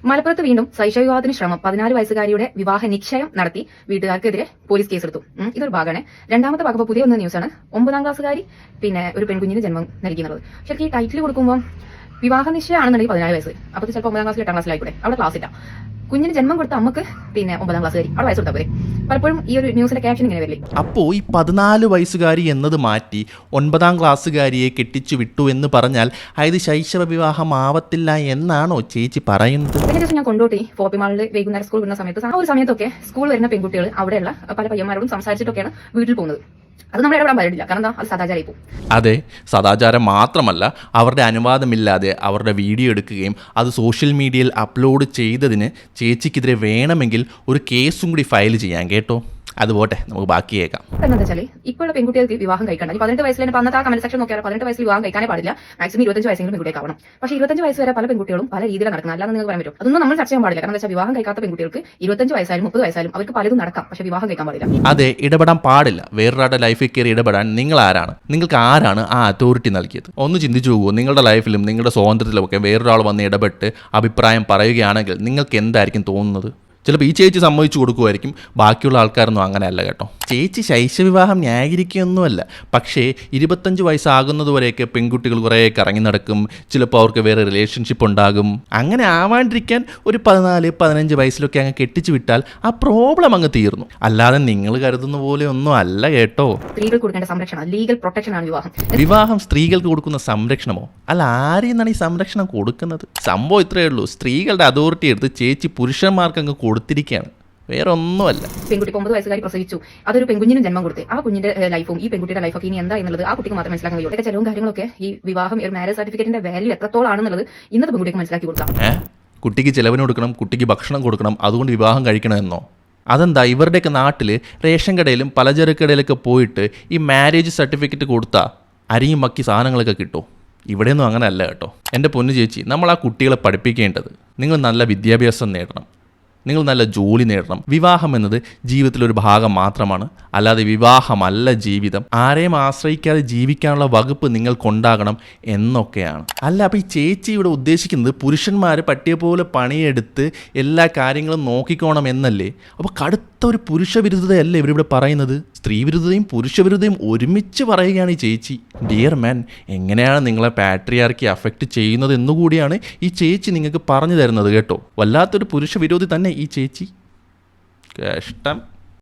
മലപ്പുറത്ത് വീണ്ടും ശൈശവവിവാഹത്തിന് ശ്രമം 14 വയസ്സുകാരിയുടെ വിവാഹ നിശ്ചയം നടത്തി വീട്ടുകാർക്കെതിരെ പോലീസ് കേസെടുത്തു. ഇതൊരു ഭാഗമാണ്. രണ്ടാമത്തെ ഭാഗം പുതിയ ഒന്ന് ന്യൂസാണ്. 9ാം ക്ലാസ്സുകാരി ഒരു പെൺകുഞ്ഞിന് ജന്മം നൽകിയുള്ളത്. ശരിക്കും ഈ ടൈറ്റിൽ കൊടുക്കുമ്പോൾ വിവാഹ നിശ്ചയമാണെന്നുണ്ടെങ്കിൽ 14 വയസ്സ്, അപ്പോൾ ചിലപ്പോൾ 9ാം ക്ലാസ്സിൽ 8ാം ക്ലാസ്സിലായിക്കൂടെ, അവിടെ ക്ലാസ് ഇല്ല. കുഞ്ഞിന് ജന്മം കൊടുത്ത അമ്മക്ക് 9ാം ക്ലാസ്സുകാരി അവിടെ വയസ്സ് കൊടുത്താൽ പോരെ. പലപ്പോഴും ഈ ഒരു ന്യൂസിലെ ക്യാപ്ഷൻ ഇങ്ങനെ വരില്ലേ. അപ്പോൾ ഈ 14 വയസ്സുകാരി എന്നത് മാറ്റി 9ാം ക്ലാസ്സുകാരിയെ കെട്ടിച്ചു വിട്ടു എന്ന് പറഞ്ഞാൽ അത് ശൈശവ വിവാഹം ആവത്തില്ല എന്നാണോ ചേച്ചി പറയുന്നത്? കഴിഞ്ഞ ദിവസം ഞാൻ കൊണ്ടോട്ടി ഫോപ്പി മാളിൽ വൈകുന്നേരം സ്കൂൾ വരുന്ന സമയത്ത് ആ ഒരു സമയത്തൊക്കെ സ്കൂൾ വരുന്ന പെൺകുട്ടികൾ അവിടെയുള്ള പല പയ്യന്മാരോടും സംസാരിച്ചിട്ടൊക്കെയാണ് വീട്ടിൽ പോകുന്നത്. അത് നമ്മൾ ഇടപെടാൻ പാടില്ല, കാരണം അത് സദാചാരമായി പോകും. അതെ, സദാചാരം മാത്രമല്ല, അവരുടെ അനുവാദമില്ലാതെ അവരുടെ വീഡിയോ എടുക്കുകയും അത് സോഷ്യൽ മീഡിയയിൽ അപ്ലോഡ് ചെയ്തതിന് ചേച്ചിക്കെതിരെ വേണമെങ്കിൽ ഒരു കേസും കൂടി ഫയൽ ചെയ്യാൻ കേട്ടോ. അതുപോട്ടെ, നമുക്ക് ബാക്കി കേൾക്കാം. എന്താ വെച്ചാൽ ഇപ്പോൾ പെൺകുട്ടികൾക്ക് വിവാഹം കഴിക്കണ്ട. 18 വയസ്സിൽ തന്നെ അന്നത്തെ ആ കമന്റ് സെക്ഷൻ നോക്കിയാൽ 18 വയസ്സിൽ വിവാഹം കഴിക്കാനേ പാടില്ല. മാക്സിമം 25 വയസ്സെങ്കിലും പെൺകുട്ടിയെ ആവണം. പക്ഷേ 25 വയസ്സ് വരെ പല പെൺകുട്ടികളും പല രീതിയിലാണ് നടക്കുന്നത്. അല്ലാതെ നിങ്ങൾക്ക് പറയാൻ പറ്റും. അതൊന്നും നമ്മൾ ചർച്ച ചെയ്യാൻ പാടില്ല. കാരണം വെച്ചാൽ വിവാഹം കഴിക്കാത്ത പെൺകുട്ടികൾക്ക് 25 വയസ്സായാലും 30 വയസ്സായാലും അവർക്ക് പലതും നടക്കാം. പക്ഷേ വിവാഹം കഴിക്കാൻ പാടില്ല. അതെ, ഇടപെടാൻ പാടില്ല. വേറൊരാളുടെ ലൈഫിൽ കയറി ഇടപെടാൻ നിങ്ങൾ ആരാണ്? നിങ്ങൾക്ക് ആരാണ് ആ അതോറിറ്റി നൽകിയത്? ഒന്ന് ചിന്തിച്ചു പോകുമോ? നിങ്ങളുടെ ലൈഫിലും നിങ്ങളുടെ സ്വാതന്ത്ര്യത്തിലും ഒക്കെ വേറൊരാൾ വന്ന് ഇടപെട്ട് അഭിപ്രായം പറയുകയാണെങ്കിൽ നിങ്ങൾക്ക് എന്തായിരിക്കും തോന്നുന്നത്? ചിലപ്പോൾ ഈ ചേച്ചി സമ്മതിച്ചു കൊടുക്കുമായിരിക്കും, ബാക്കിയുള്ള ആൾക്കാരൊന്നും അങ്ങനെയല്ല കേട്ടോ. ചേച്ചി ശൈശവിവാഹം ന്യായീകരിക്കുകയൊന്നുമല്ല. പക്ഷേ 25 വയസ്സാകുന്നതുവരെയൊക്കെ പെൺകുട്ടികൾ കുറേ കറങ്ങി നടക്കും. ചിലപ്പോൾ അവർക്ക് വേറെ റിലേഷൻഷിപ്പ് ഉണ്ടാകും. അങ്ങനെ ആവാണ്ടിരിക്കാൻ ഒരു 14-15 വയസ്സിലൊക്കെ അങ്ങ് കെട്ടിച്ചു വിട്ടാൽ ആ പ്രോബ്ലം അങ്ങ് തീർന്നു. അല്ലാതെ നിങ്ങൾ കരുതുന്ന പോലെ ഒന്നും അല്ല കേട്ടോ. സ്ത്രീകൾക്ക് കൊടുക്കേണ്ട സംരക്ഷണം, ലീഗൽ പ്രൊട്ടക്ഷൻ ആണ് വിവാഹം. വിവാഹം സ്ത്രീകൾക്ക് കൊടുക്കുന്ന സംരക്ഷണമോ? അല്ല, ആരെന്നാണ് ഈ സംരക്ഷണം കൊടുക്കുന്നത്? സംഭവം ഇത്രയേ ഉള്ളൂ. സ്ത്രീകളുടെ അതോറിറ്റി എടുത്ത് ചേച്ചി പുരുഷന്മാർക്ക് അങ്ങ് കൊടുത്തിരിക്കുകയാണ്, വേറെ ഒന്നുമല്ല. പെൺകുട്ടി 9 വയസ്സുകാരി പ്രസവിച്ചു, അതൊരു പെൺകുഞ്ഞിനും ജന്മം കൊടുത്ത് ആ കുഞ്ഞിന്റെ ലൈഫും ഈ പെൺകുട്ടിയുടെ ലൈഫൊക്കെ ഇനി എന്താ എന്നുള്ളത് ആ കുട്ടിക്ക് മാത്രം മനസ്സിലാക്കാൻ കഴിയും. ചെലവും കാര്യങ്ങളൊക്കെ ഈ വിവാഹം ഒരു മാരേജ് സർട്ടിഫിക്കറ്റിന്റെ വാല്യൂ എത്രത്തോളാണെന്നുള്ളത് ഇന്നത്തെ പെൺകുട്ടിക്ക് മനസ്സിലാക്കി കൊടുക്കാം. കുട്ടിക്ക് ചെലവിന് കൊടുക്കണം, കുട്ടിക്ക് ഭക്ഷണം കൊടുക്കണം, അതുകൊണ്ട് വിവാഹം കഴിക്കണമെന്നോ? അതെന്താ, ഇവരുടെയൊക്കെ നാട്ടിൽ റേഷൻ കടയിലും പലചരക്ക് കടയിലൊക്കെ പോയിട്ട് ഈ മാരേജ് സർട്ടിഫിക്കറ്റ് കൊടുത്താൽ അരിയും മക്കി സാധനങ്ങളൊക്കെ കിട്ടും. ഇവിടെയൊന്നും അങ്ങനെ അല്ല കേട്ടോ. എൻ്റെ പൊന്നു ചേച്ചി, നമ്മൾ ആ കുട്ടികളെ പഠിപ്പിക്കേണ്ടത് നിങ്ങൾ നല്ല വിദ്യാഭ്യാസം നേടണം, നിങ്ങൾ നല്ല ജോലി നേടണം. വിവാഹം എന്നത് ജീവിതത്തിലൊരു ഭാഗം മാത്രമാണ്, അല്ലാതെ വിവാഹമല്ല ജീവിതം. ആരെയും ആശ്രയിക്കാതെ ജീവിക്കാനുള്ള വകുപ്പ് നിങ്ങൾക്കുണ്ടാകണം എന്നൊക്കെയാണ്. അല്ല, അപ്പോൾ ഈ ചേച്ചി ഇവിടെ ഉദ്ദേശിക്കുന്നത് പുരുഷന്മാർ പട്ടിയെ പോലെ പണിയെടുത്ത് എല്ലാ കാര്യങ്ങളും നോക്കിക്കോണം എന്നല്ലേ? അപ്പോൾ കടുത്ത ഒരു പുരുഷവിരുദ്ധതയല്ലേ ഇവരിവിടെ പറയുന്നത്? സ്ത്രീവിരുദ്ധതയും പുരുഷവിരുദ്ധതയും ഒരുമിച്ച് പറയുകയാണ് ഈ ചേച്ചി. ഡിയർ മാൻ, എങ്ങനെയാണ് നിങ്ങളെ പാട്രിയാർക്കി അഫക്റ്റ് ചെയ്യുന്നത് എന്നുകൂടിയാണ് ഈ ചേച്ചി നിങ്ങൾക്ക് പറഞ്ഞു തരുന്നത് കേട്ടോ. വല്ലാത്തൊരു പുരുഷവിരോധി തന്നെ ഈ ചേച്ചി. കഷ്ടം.